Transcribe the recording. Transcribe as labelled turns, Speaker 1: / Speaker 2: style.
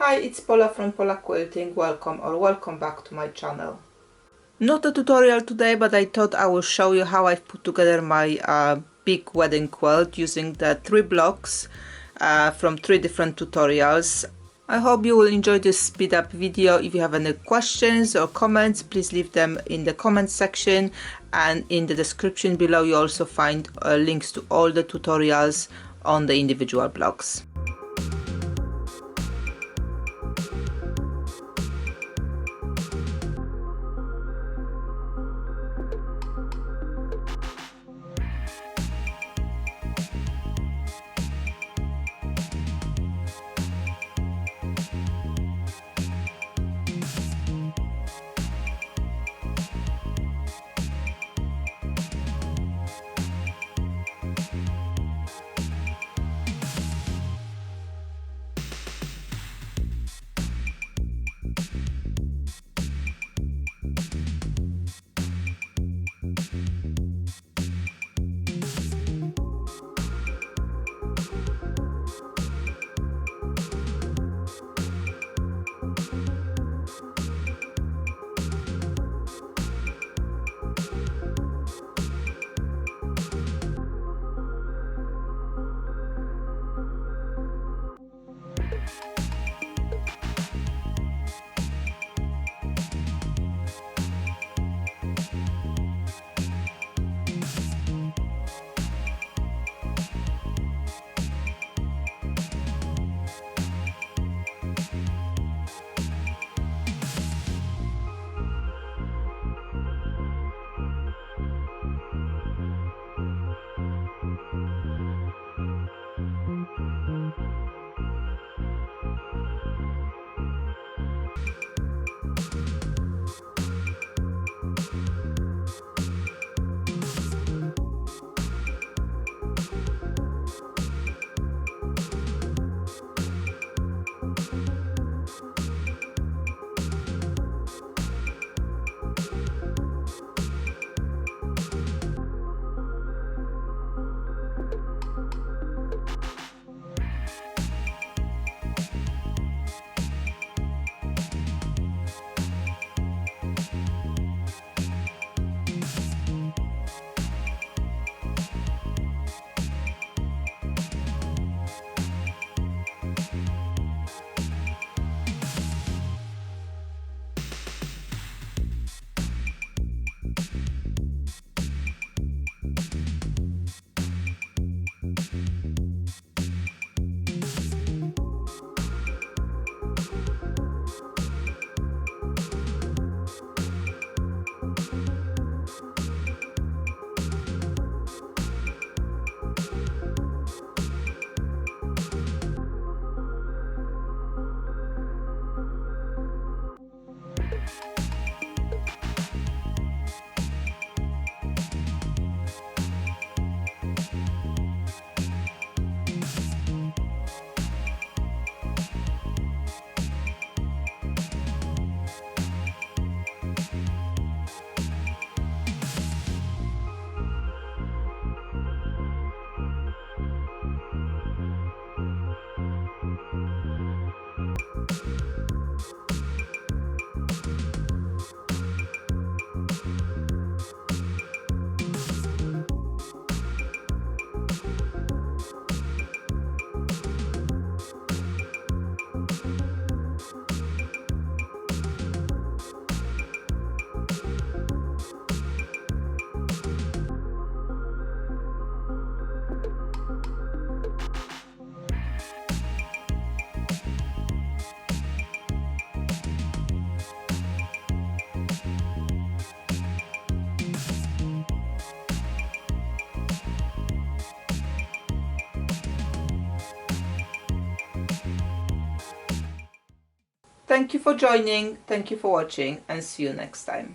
Speaker 1: Hi, it's Paula from Pola Quilting. Welcome back to my channel. Not a tutorial today, but I thought I will show you how I've put together my big wedding quilt using the 3 blocks from 3 different tutorials. I hope you will enjoy this speed up video. If you have any questions or comments, please leave them in the comment section, and in the description below you also find links to all the tutorials on the individual blocks. Thank you for joining, thank you for watching, and see you next time.